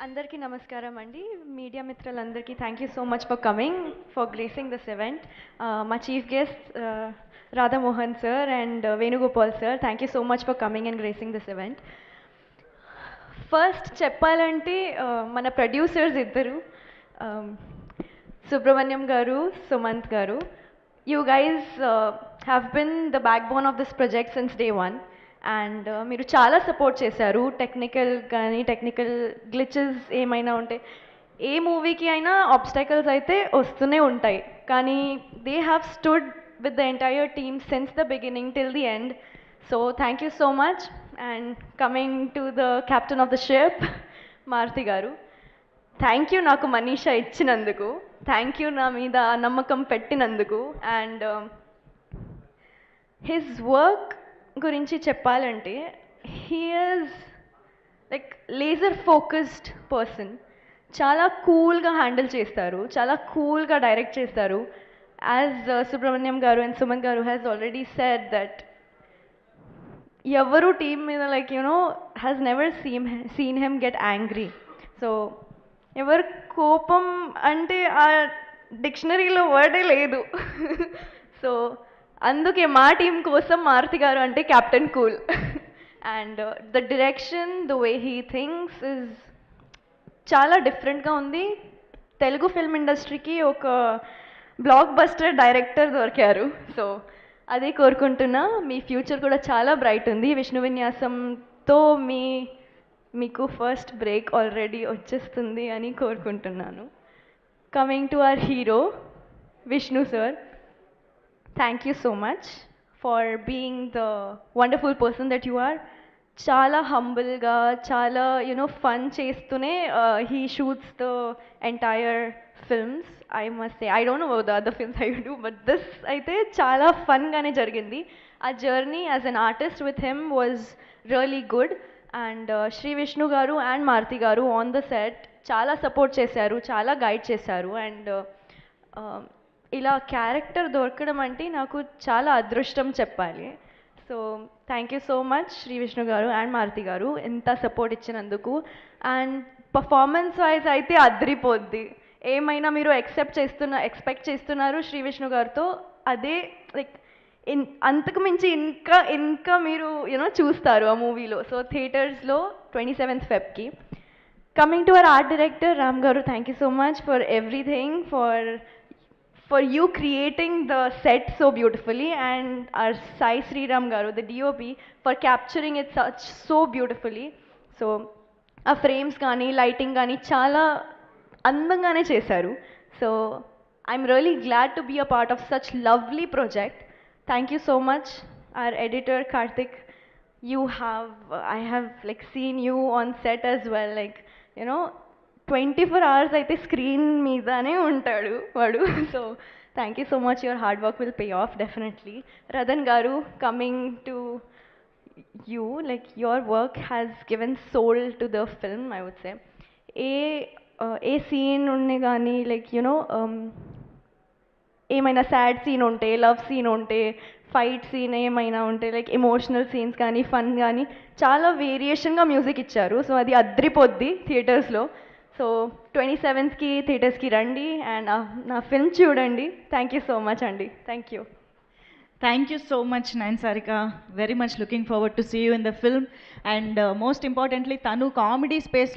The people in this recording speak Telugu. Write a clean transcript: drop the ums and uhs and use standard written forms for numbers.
అందరికీ నమస్కారం అండి. మీడియా మిత్రులందరికీ thank you so much for coming, for gracing this event. మా chief guest Radhamohan sir and Venugopal sir, thank you so much for coming and gracing this event. First చెప్పాలంటే మన ప్రొడ్యూసర్స్ ఇద్దరు, సుబ్రహ్మణ్యం గారు, సుమంత్ గారు. You guys have been the backbone of this project since day one. And మీరు చాలా సపోర్ట్ చేశారు. టెక్నికల్ గ్లిచెస్ ఏమైనా ఉంటే, ఏ మూవీకి అయినా ఆబ్స్టకల్స్ అయితే వస్తూనే ఉంటాయి, కానీ they have stood with the entire team since the beginning till the end. So thank you so much. And coming to the captain of the ship, Maruthi garu, thank you నాకు మనీషా ఇచ్చినందుకు, థ్యాంక్ యూ నా మీద నమ్మకం పెట్టినందుకు. అండ్ హిజ్ వర్క్ గురించి చెప్పాలంటే, he is like laser focused person. చాలా కూల్గా హ్యాండిల్ చేస్తారు, చాలా కూల్గా డైరెక్ట్ చేస్తారు. యాజ్ సుబ్రహ్మణ్యం గారు అండ్ సుమన్ గారు హ్యాస్ ఆల్రెడీ సెడ్ దట్ ఎవరు టీమ్ మీద like has never seen him get angry. So ఎవరు కోపం అంటే ఆ డిక్షనరీలో వర్డే లేదు. సో అందుకే మా టీం కోసం మారుతి గారు అంటే captain cool. And the direction, the way he thinks is చాలా డిఫరెంట్గా ఉంది. తెలుగు ఫిల్మ్ ఇండస్ట్రీకి ఒక బ్లాక్ బస్టర్ డైరెక్టర్ దొరికారు. సో అదే కోరుకుంటున్నా. మీ ఫ్యూచర్ కూడా చాలా బ్రైట్ ఉంది. విష్ణు విన్యాసంతో మీకు ఫస్ట్ బ్రేక్ ఆల్రెడీ వచ్చేస్తుంది అని కోరుకుంటున్నాను. Coming to our hero Vishnu sir, thank you so much for being the wonderful person that you are. చాలా హంబుల్గా, చాలా ఫన్ చేస్తూనే he shoots the entire films. I must say, I don't know the other films I do, but this అయితే చాలా ఫన్గానే జరిగింది. ఆ journey as an artist with him was really good. And Shri Vishnu garu and Maruthi garu on the set చాలా సపోర్ట్ చేశారు, చాలా గైడ్ చేశారు. అండ్ ఇలా క్యారెక్టర్ దొరకడం అంటే నాకు చాలా అదృష్టం చెప్పాలి. So thank you so much Shri Vishnu garu and Maruthi గారు ఎంత సపోర్ట్ ఇచ్చినందుకు. అండ్ పర్ఫార్మెన్స్ వైజ్ అయితే అదిరిపోద్ది. ఏమైనా మీరు ఎక్స్పెక్ట్ చేస్తున్నారు శ్రీ విష్ణు గారితో, అదే లైక్ అంతకు మించి ఇంకా మీరు చూస్తారు ఆ మూవీలో. సో థియేటర్స్లో 27th Febకి. Coming to our art director Ram గారు, thank you so much for everything, for you creating the set so beautifully, and our Sai Sriram garu, the DOP, for capturing it so beautifully. So ఆ ఫ్రేమ్స్ కానీ లైటింగ్ కానీ చాలా అందంగానే చేశారు. So I'm really glad to be a part of such lovely project. Thank you so much. our editor Karthik, I have like seen you on set as well, like 24 hours అయితే స్క్రీన్ మీదనే ఉంటాడు వాడు. So thank you so much. Your hard work will pay off definitely. Ratan garu, coming to you, like your work has given soul to the film, I would say. A scene ఉండి కానీ లైక్ ఏమైనా సాడ్ సీన్ ఉంటే, లవ్ సీన్ ఉంటే, ఫైట్ సీన్ ఏమైనా ఉంటే, లైక్ ఎమోషనల్ సీన్స్ కానీ ఫన్ కానీ చాలా వేరియేషన్గా మ్యూజిక్ ఇచ్చారు. సో అది అద్రిపోద్ది థియేటర్స్లో. సో 27th థియేటర్స్కి రండి అండ్ నా ఫిల్మ్ చూడండి. థ్యాంక్ యూ సో మచ్ అండి. Thank you. Thank you so much, Nayan Sarika. Very much looking forward to see you in the film. And most importantly, Tanu comedy space lo